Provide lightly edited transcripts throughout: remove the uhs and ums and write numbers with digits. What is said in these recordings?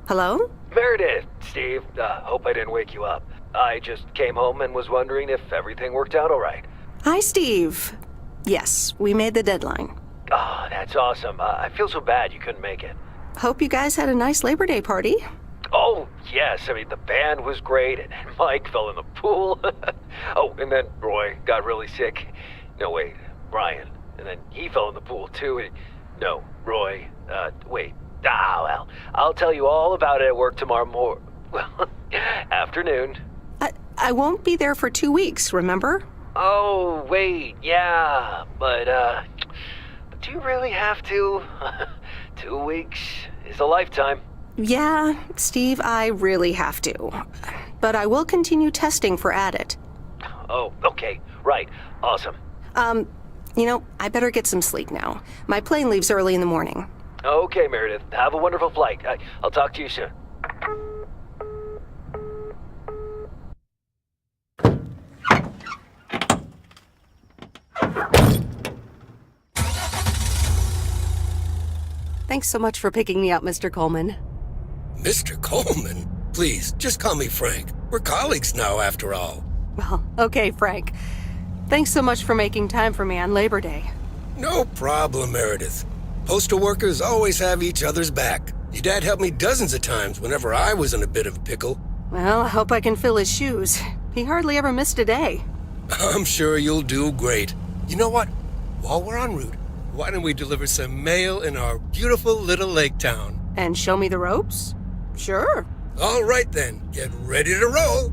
Hello? Meredith, Steve, hope I didn't wake you up. I just came home and was wondering if everything worked out all right. Hi, Steve. Yes, we made the deadline. Oh, that's awesome. I feel so bad you couldn't make it. Hope you guys had a nice Labor Day party. Oh, yes. I mean, the band was great, and Mike fell in the pool. Oh, and then Roy got really sick. No, wait, Brian. And then he fell in the pool, too. No, Roy. Wait. Well, I'll tell you all about it at work tomorrow afternoon. I won't be there for 2 weeks, remember? Oh, wait, yeah, but do you really have to? 2 weeks is a lifetime. Yeah, Steve, I really have to. But I will continue testing for Addit. Oh, okay, right, awesome. I better get some sleep now. My plane leaves early in the morning. Okay, Meredith, have a wonderful flight. I'll talk to you soon. Thanks so much for picking me up, Mr. Coleman. Mr. Coleman? Please, just call me Frank. We're colleagues now, after all. Well, okay, Frank. Thanks so much for making time for me on Labor Day. No problem, Meredith. Postal workers always have each other's back. Your dad helped me dozens of times whenever I was in a bit of a pickle. Well, I hope I can fill his shoes. He hardly ever missed a day. I'm sure you'll do great. You know what? While we're en route, why don't we deliver some mail in our beautiful little lake town? And show me the ropes? Sure. All right then, get ready to roll.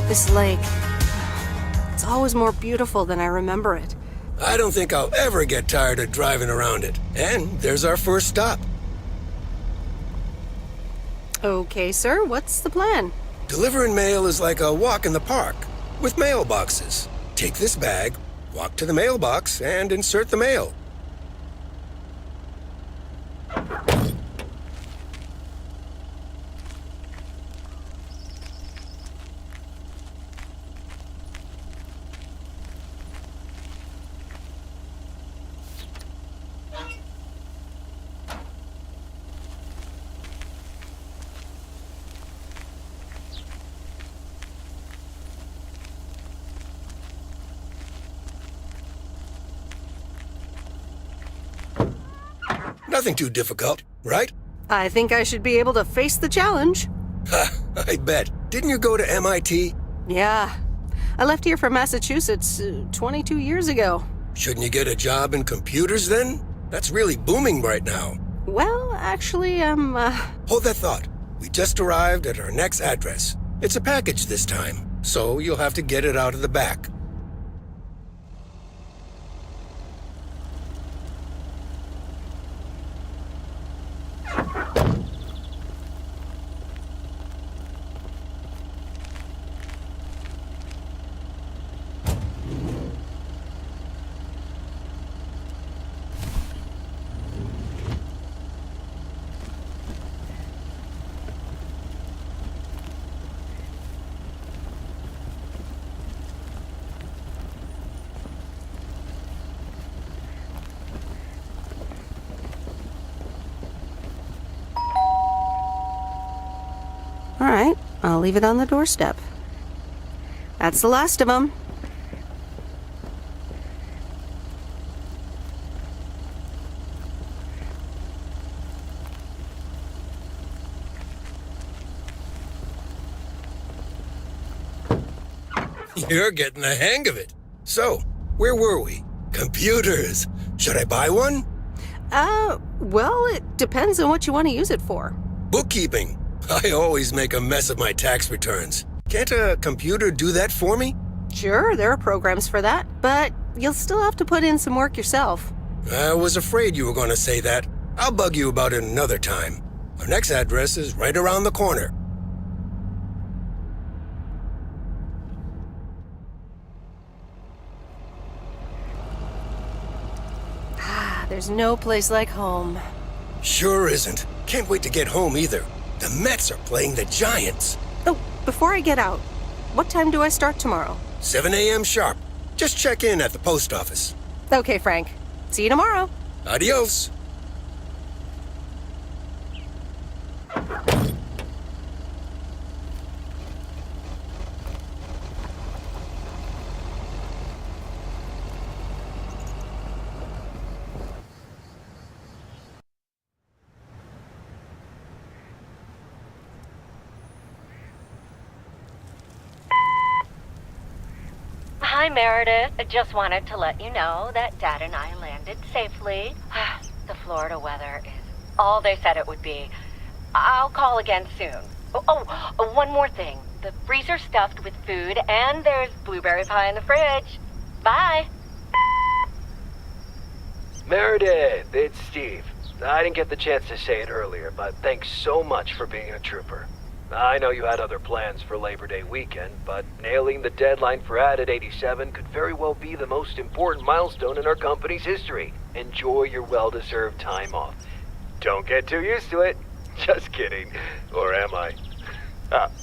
This lake, it's always more beautiful than I remember it. I don't think I'll ever get tired of driving around it. And there's our first stop. Okay, sir, what's the plan? Delivering mail is like a walk in the park, with mailboxes. Take this bag, walk to the mailbox, and insert the mail. Nothing too difficult, right? I think I should be able to face the challenge. Ha, I bet. Didn't you go to MIT? Yeah. I left here for Massachusetts 22 years ago. Shouldn't you get a job in computers then? That's really booming right now. Well, actually, Hold that thought. We just arrived at our next address. It's a package this time, so you'll have to get it out of the back. all right, I'll leave it on the doorstep. That's the last of them. You're getting the hang of it. So, where were we? Computers. Should I buy one? Well, it depends on what you want to use it for. Bookkeeping. I always make a mess of my tax returns. Can't a computer do that for me? Sure, there are programs for that, but you'll still have to put in some work yourself. I was afraid you were going to say that. I'll bug you about it another time. Our next address is right around the corner. There's no place like home. Sure isn't. Can't wait to get home either. The Mets are playing the Giants. Oh, before I get out, what time do I start tomorrow? 7 a.m. sharp. Just check in at the post office. Okay, Frank. See you tomorrow. Adios. Hi, Meredith. I just wanted to let you know that Dad and I landed safely. The Florida weather is all they said it would be. I'll call again soon. One more thing. The freezer's stuffed with food, and there's blueberry pie in the fridge. Bye. Meredith, it's Steve. I didn't get the chance to say it earlier, but thanks so much for being a trooper. I know you had other plans for Labor Day weekend, but nailing the deadline for Added 87 could very well be the most important milestone in our company's history. Enjoy your well-deserved time off. Don't get too used to it. Just kidding. Or am I?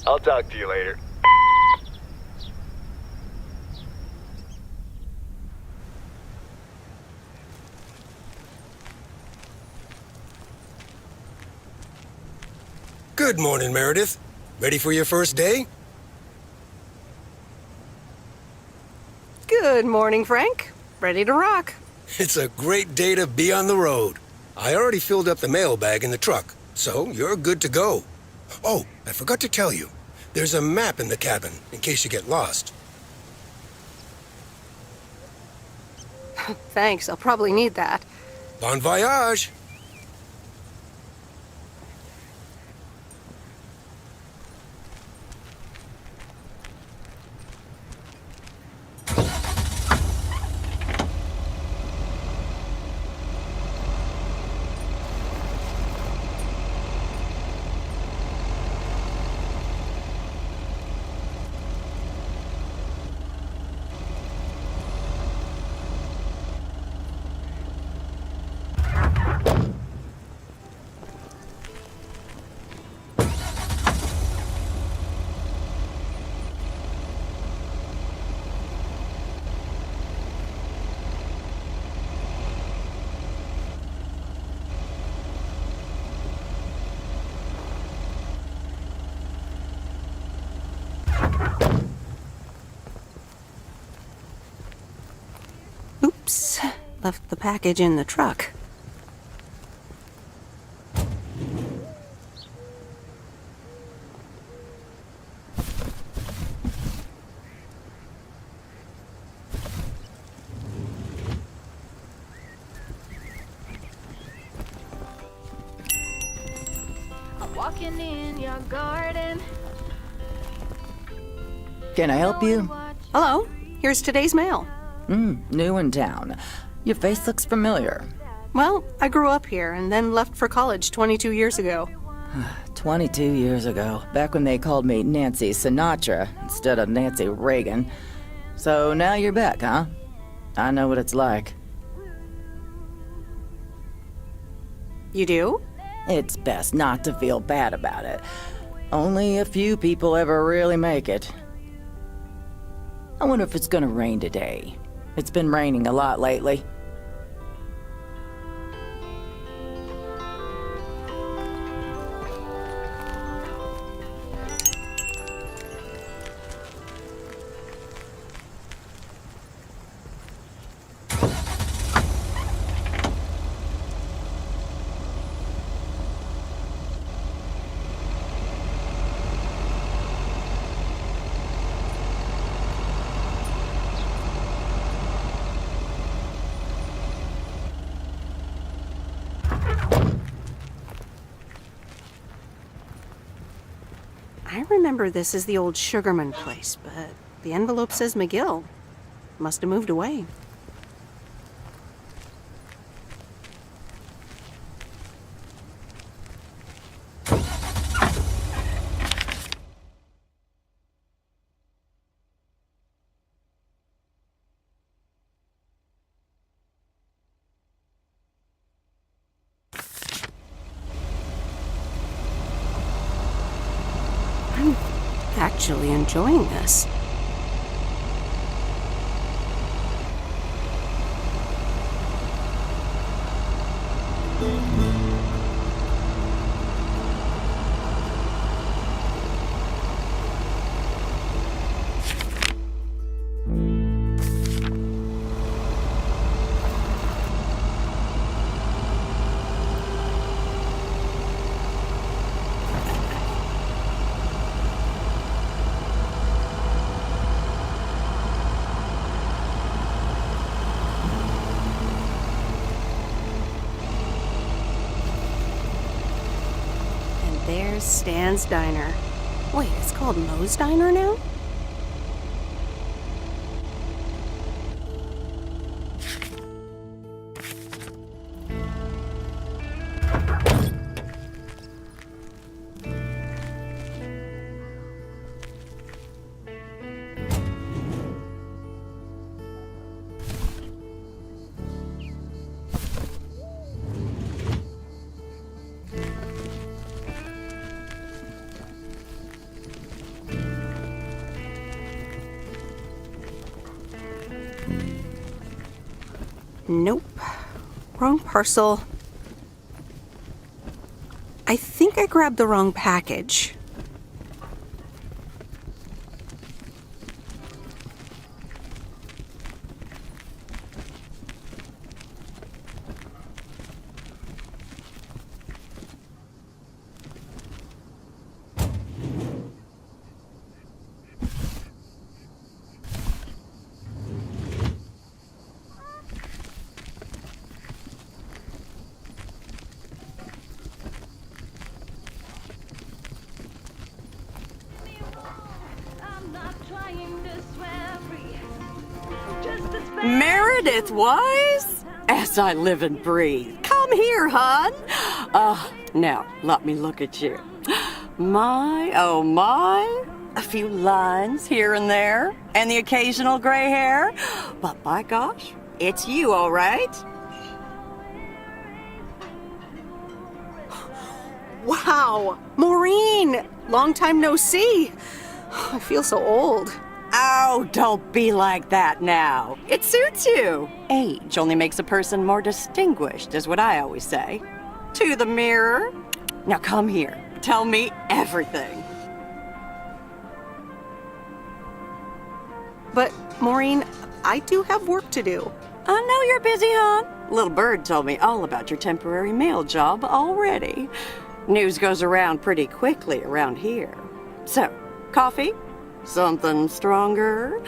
I'll talk to you later. Good morning, Meredith. Ready for your first day? Good morning, Frank. Ready to rock. It's a great day to be on the road. I already filled up the mailbag in the truck, so you're good to go. Oh, I forgot to tell you. There's a map in the cabin, in case you get lost. Thanks, I'll probably need that. Bon voyage! Oops, left the package in the truck. Walking in your garden. Can I help you? Hello, here's today's mail. New in town. Your face looks familiar. Well, I grew up here and then left for college 22 years ago. 22 years ago, back when they called me Nancy Sinatra instead of Nancy Reagan. So now you're back, huh? I know what it's like. You do? It's best not to feel bad about it. Only a few people ever really make it. I wonder if it's gonna rain today. It's been raining a lot lately. I remember this as the old Sugarman place, but the envelope says McGill. Must have moved away. actually enjoying this. There's Stan's Diner. Wait, it's called Moe's Diner now? Nope. Wrong parcel. I think I grabbed the wrong package. I'm not trying to swear free. Just as bad. Meredith Wise? As I live and breathe. Come here, hon. Now, let me look at you. My, oh my. A few lines here and there, and the occasional gray hair. But by gosh, it's you, all right. Wow! Maureen! Long time no see. I feel so old. Oh, don't be like that now. It suits you. Age only makes a person more distinguished, is what I always say. To the mirror. Now come here. Tell me everything. But, Maureen, I do have work to do. I know you're busy, hon. Little Bird told me all about your temporary mail job already. News goes around pretty quickly around here. So, coffee? Something stronger?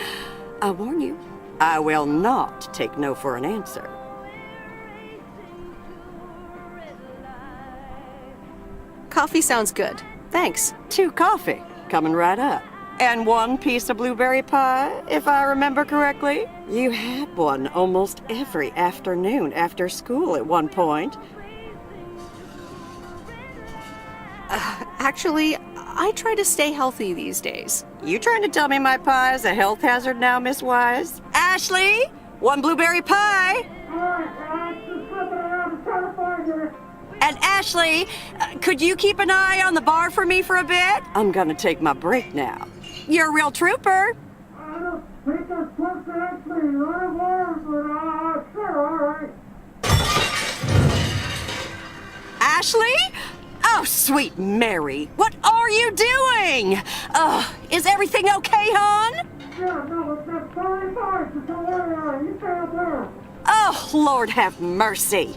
I warn you, I will not take no for an answer. Coffee sounds good. Thanks. 2 coffee, coming right up. And 1 piece of blueberry pie, if I remember correctly. You had one almost every afternoon after school at one point. Actually, I try to stay healthy these days. You trying to tell me my pie is a health hazard now, Miss Wise? Ashley, 1 blueberry pie. And Ashley, could you keep an eye on the bar for me for a bit? I'm gonna take my break now. You're a real trooper. I don't think I'm supposed to actually run a bar, but sure, all right. Ashley? Oh, sweet Mary, what are you doing? Is everything okay, hon? Yeah, no, it's that 35, so don't worry about it. You stay up there. Oh, Lord have mercy.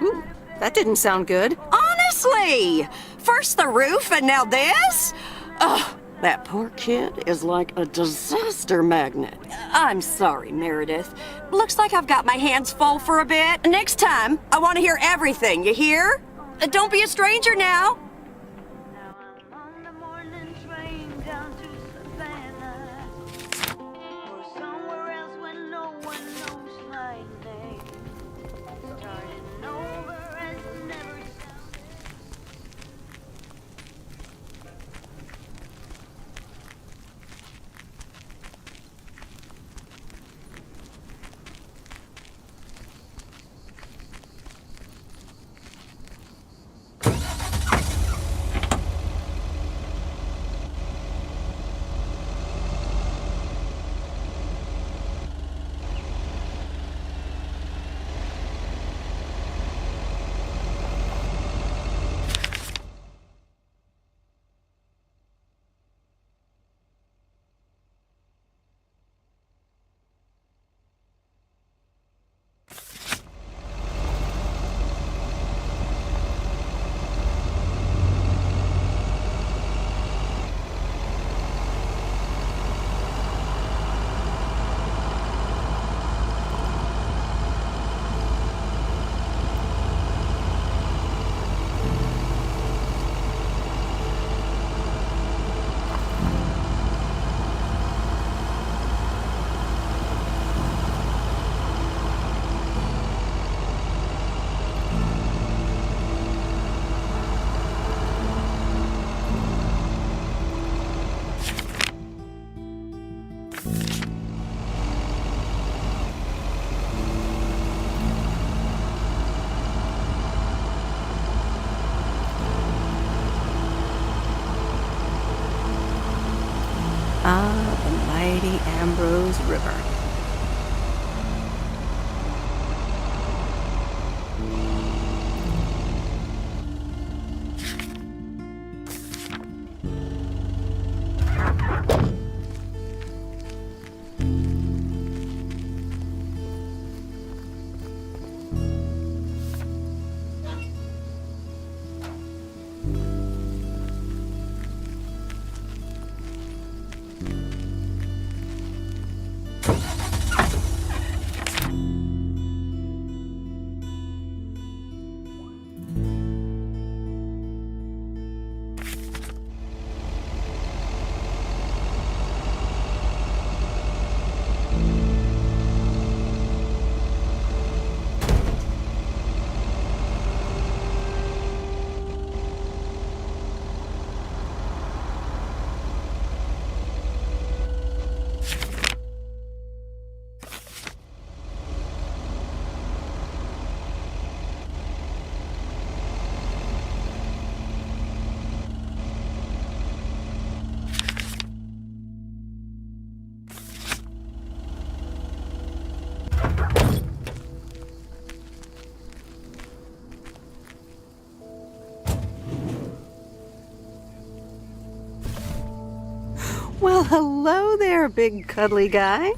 Ooh, that didn't sound good. Honestly! First the roof and now this? Ugh, that poor kid is like a disaster magnet. I'm sorry, Meredith. Looks like I've got my hands full for a bit. Next time, I want to hear everything, you hear? Don't be a stranger now. Now I'm on the morning train down to Savannah, or somewhere else where no one knows my name. Starting over has never sounded. Ah, the mighty Ambrose River. Well, hello there, big cuddly guy.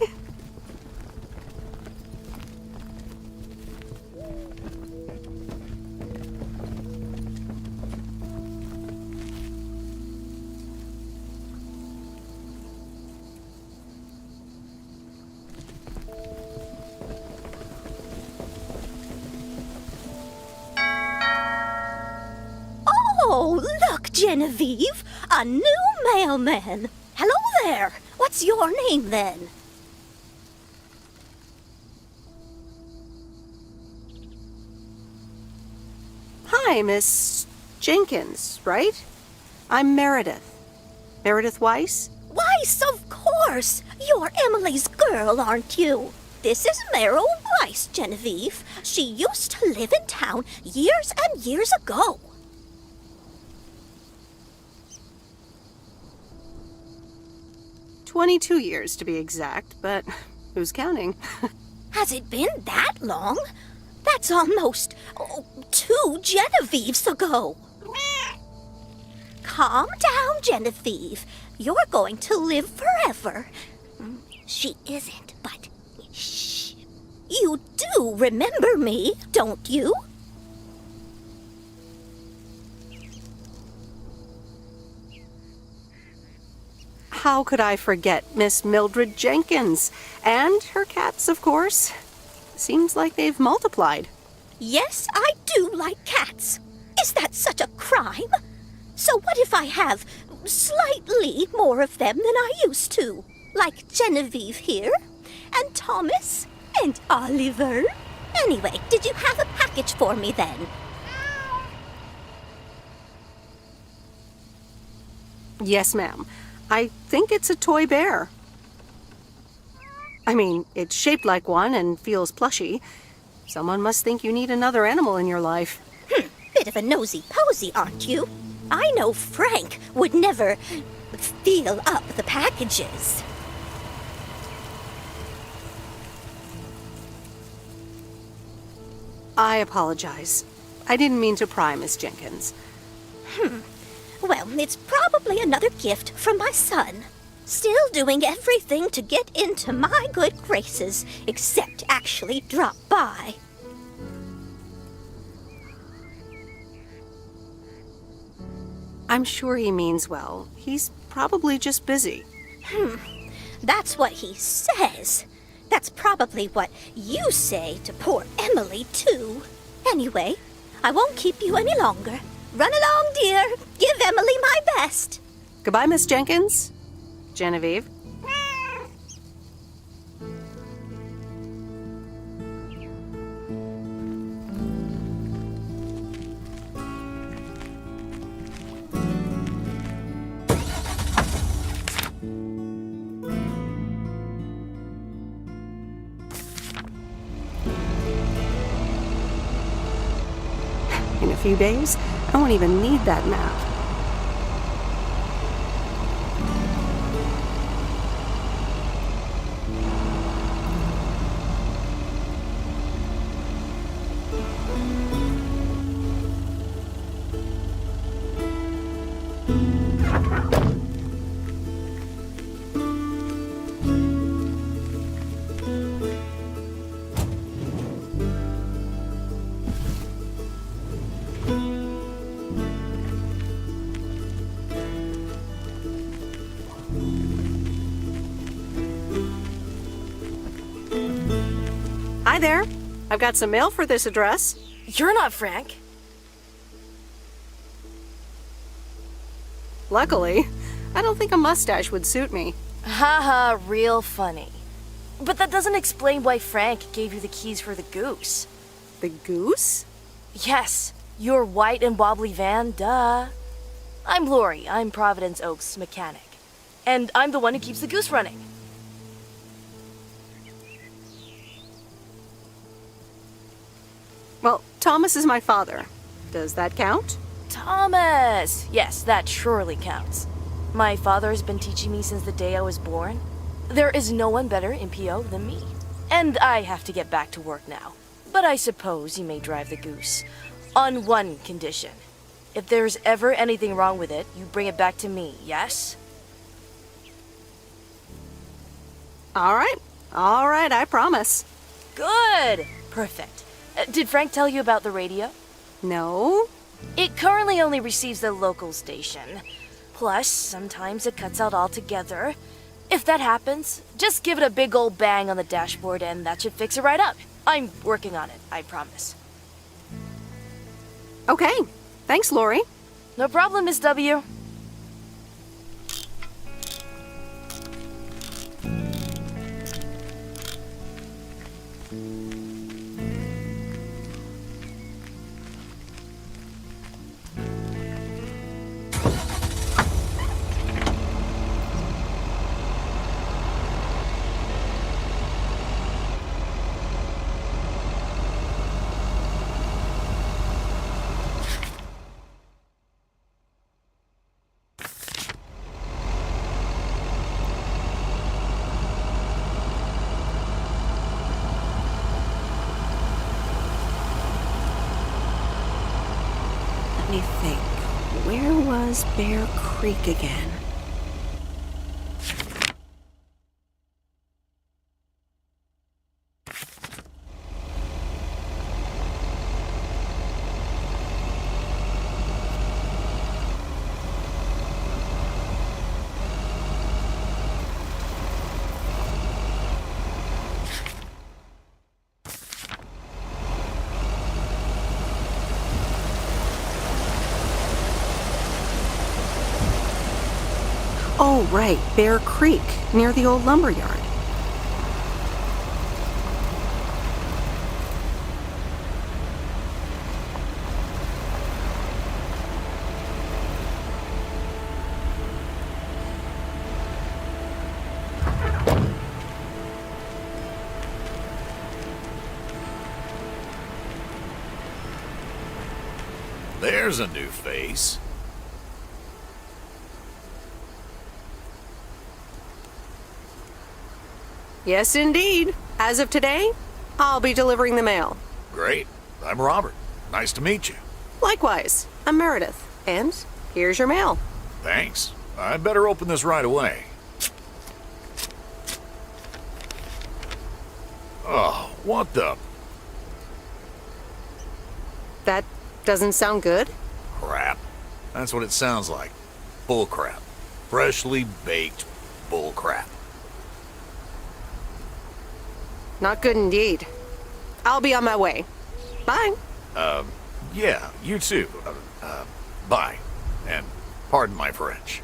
Oh, look, Genevieve, a new mailman. Hello there. What's your name then? Hi, Miss Jenkins, right? I'm Meredith. Meredith Weiss? Weiss, of course. You're Emily's girl, aren't you? This is Meryl Weiss, Genevieve. She used to live in town years and years ago. "22 years to be exact, but who's counting?" Has it been that long? That's almost 2 Genevieves ago. Calm down, Genevieve. You're going to live forever. She isn't, but shh. You do remember me, don't you? How could I forget Miss Mildred Jenkins? And her cats, of course. Seems like they've multiplied. Yes, I do like cats. Is that such a crime? So what if I have slightly more of them than I used to? Like Genevieve here, and Thomas, and Oliver. Anyway, did you have a package for me then? Yes, ma'am. I think it's a toy bear. I mean, it's shaped like one and feels plushy. Someone must think you need another animal in your life. Bit of a nosy-posy, aren't you? I know Frank would never feel up the packages. I apologize. I didn't mean to pry, Miss Jenkins. Well, it's probably another gift from my son. Still doing everything to get into my good graces, except actually drop by. I'm sure he means well. He's probably just busy. That's what he says. That's probably what you say to poor Emily, too. Anyway, I won't keep you any longer. Run along, dear. Give Emily my best. Goodbye, Miss Jenkins. Genevieve. In a few days, I won't even need that map. there. I've got some mail for this address. You're not Frank. Luckily, I don't think a mustache would suit me. Haha, real funny. But that doesn't explain why Frank gave you the keys for the goose. The goose? Yes, your white and wobbly van, duh. I'm Lori, I'm Providence Oaks' mechanic. And I'm the one who keeps the goose running. Well, Thomas is my father. Does that count? Thomas! Yes, that surely counts. My father has been teaching me since the day I was born. There is no one better in PO than me. And I have to get back to work now. But I suppose you may drive the goose. On one condition. If there's ever anything wrong with it, you bring it back to me, yes? All right, I promise. Good! Perfect. Did Frank tell you about the radio? No? It currently only receives the local station. Plus, sometimes it cuts out altogether. If that happens, just give it a big old bang on the dashboard and that should fix it right up. I'm working on it, I promise. Okay, thanks, Lori. No problem, Miss W. Let me think. Where was Bear Creek again? Oh, right, Bear Creek, near the old lumber yard. There's a new face. Yes, indeed. As of today, I'll be delivering the mail. Great. I'm Robert. Nice to meet you. Likewise, I'm Meredith. And here's your mail. Thanks. I'd better open this right away. Oh, what the That doesn't sound good. crap? That's what it sounds like. Bull crap. Freshly baked bull crap. Not good indeed. I'll be on my way. Bye. Yeah, you too. Bye. And pardon my French.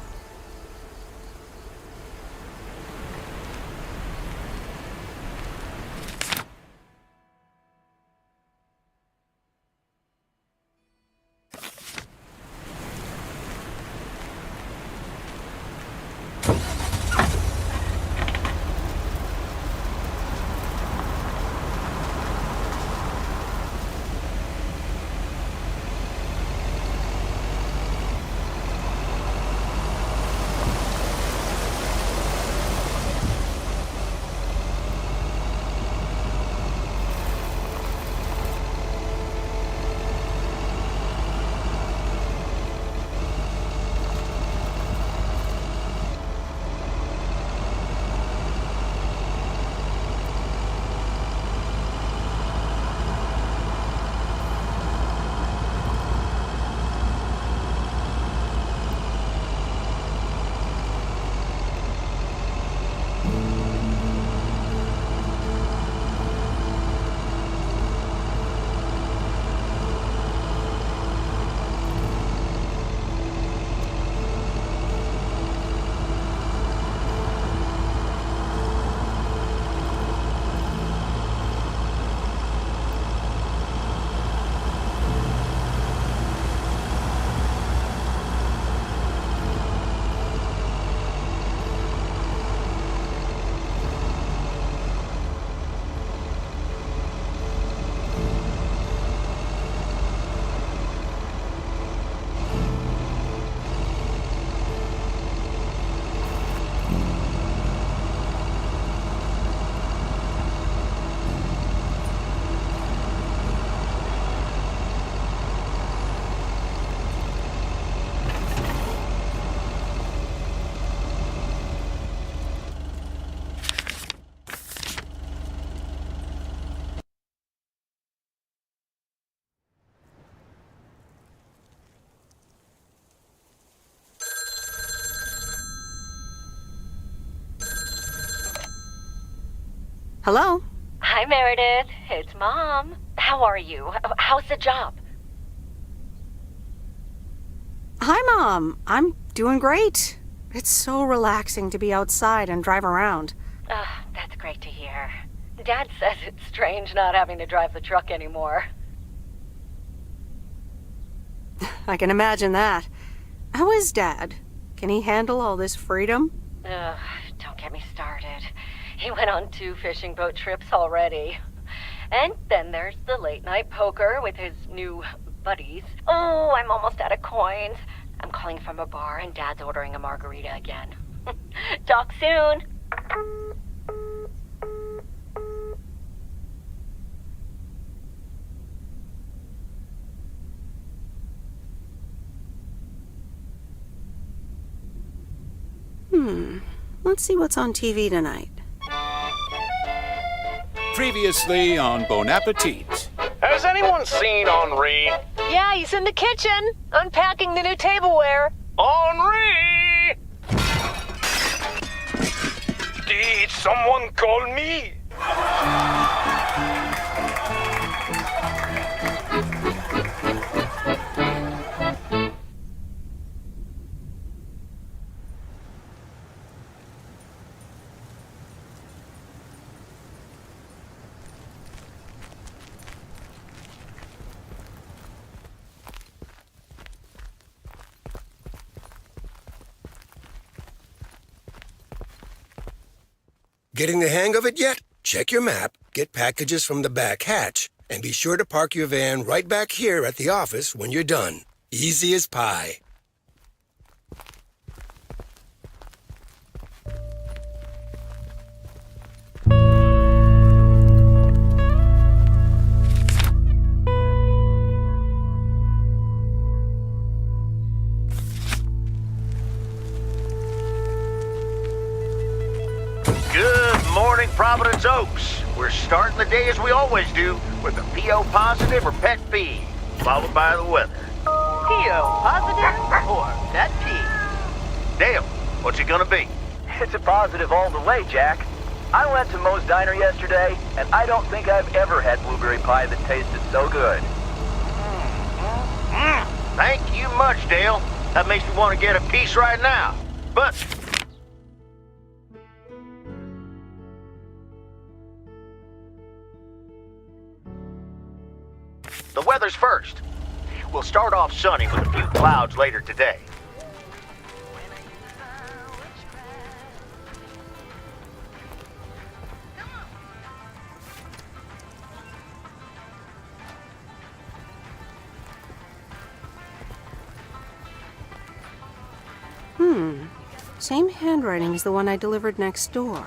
Hello? Hi, Meredith. It's Mom. How are you? How's the job? Hi, Mom. I'm doing great. It's so relaxing to be outside and drive around. That's great to hear. Dad says it's strange not having to drive the truck anymore. I can imagine that. How is Dad? Can he handle all this freedom? Don't get me started. He went on 2 fishing boat trips already. And then there's the late night poker with his new buddies. Oh, I'm almost out of coins. I'm calling from a bar and Dad's ordering a margarita again. Talk soon. Let's see what's on TV tonight. Previously on Bon Appetit. Has anyone seen Henri? Yeah, he's in the kitchen, unpacking the new tableware. Henri! Did someone call me? Getting the hang of it yet? Check your map, get packages from the back hatch, and be sure to park your van right back here at the office when you're done. Easy as pie. Providence Oaks. We're starting the day as we always do with a PO positive or pet peeve, followed by the weather. PO positive or pet peeve? Dale, what's it gonna be? It's a positive all the way, Jack. I went to Moe's Diner yesterday, and I don't think I've ever had blueberry pie that tasted so good. Thank you much, Dale. That makes me want to get a piece right now. But the weather's first. We'll start off sunny with a few clouds later today. Same handwriting as the one I delivered next door.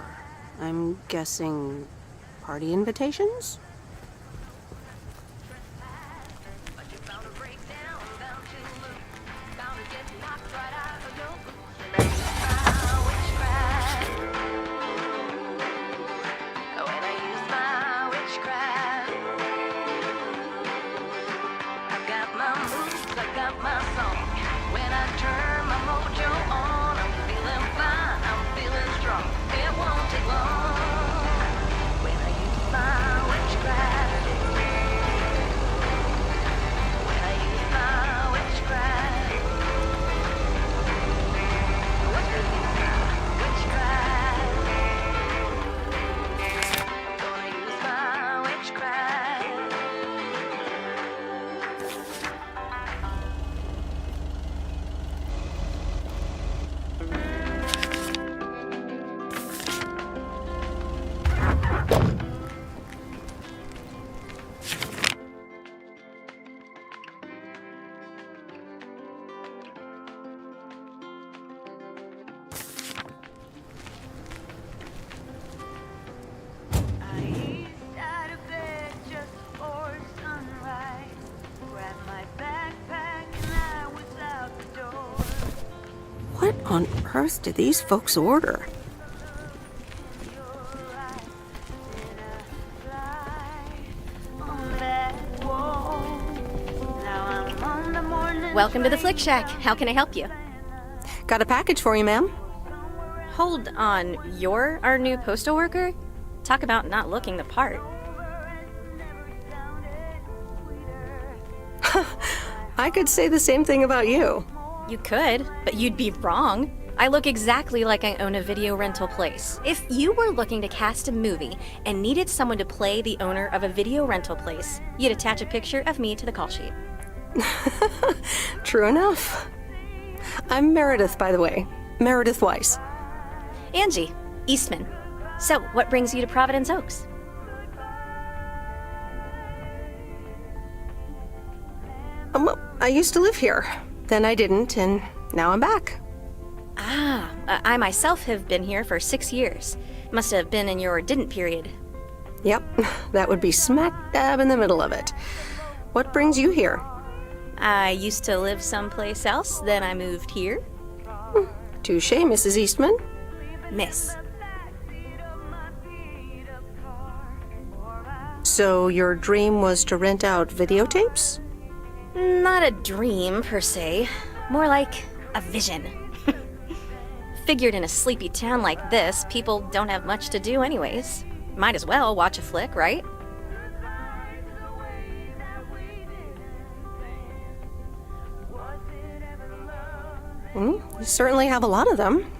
I'm guessing party invitations? What on earth did these folks order? Welcome to the Flick Shack. How can I help you? Got a package for you, ma'am. Hold on. You're our new postal worker? Talk about not looking the part. I could say the same thing about you. You could, but you'd be wrong. I look exactly like I own a video rental place. If you were looking to cast a movie and needed someone to play the owner of a video rental place, you'd attach a picture of me to the call sheet. True enough. I'm Meredith, by the way. Meredith Weiss. Angie, Eastman. So, what brings you to Providence Oaks? Well, I used to live here. Then I didn't, and now I'm back. I myself have been here for 6 years. Must have been in your didn't period. Yep, that would be smack dab in the middle of it. What brings you here? I used to live someplace else, then I moved here. Touché, Mrs. Eastman. Miss. So your dream was to rent out videotapes? Not a dream, per se. More like a vision. Figured in a sleepy town like this, people don't have much to do anyways. Might as well watch a flick, right? You certainly have a lot of them.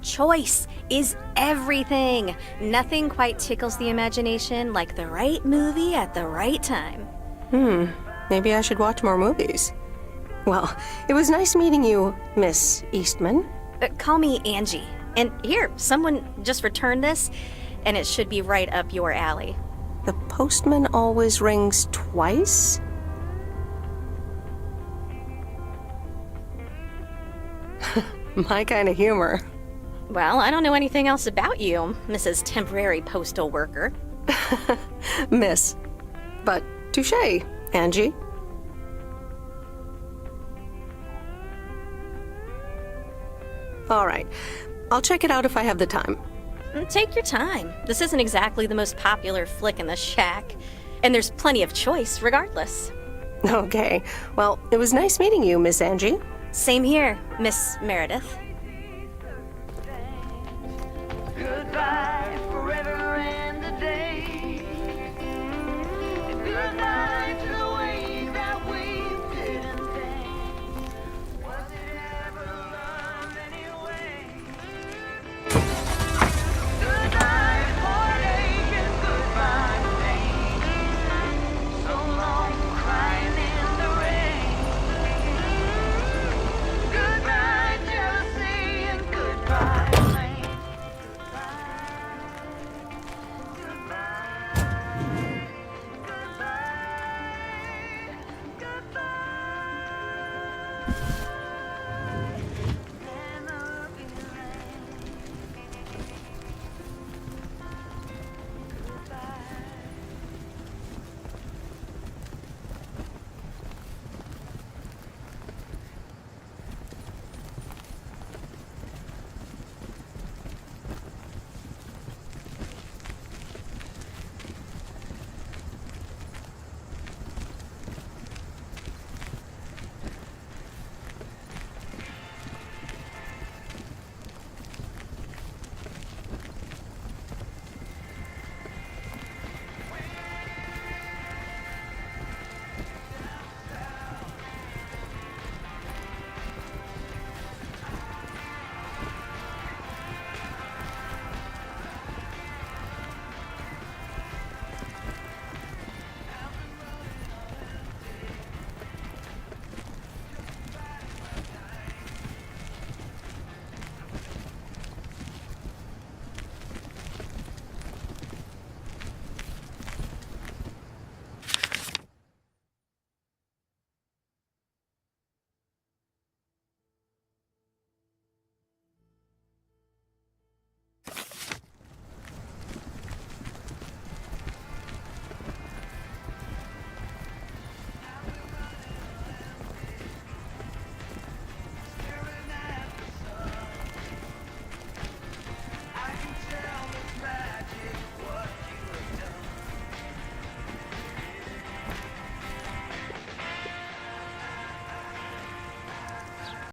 Choice is everything. Nothing quite tickles the imagination like the right movie at the right time. Maybe I should watch more movies. Well, it was nice meeting you, Miss Eastman. Call me Angie. And here, someone just returned this, and it should be right up your alley. The postman always rings twice? My kind of humor. Well, I don't know anything else about you, Mrs. Temporary Postal Worker. Miss. But touché, Angie. All right. I'll check it out if I have the time. Take your time. This isn't exactly the most popular flick in the shack, and there's plenty of choice regardless. Okay. Well, it was nice meeting you, Miss Angie. Same here, Miss Meredith.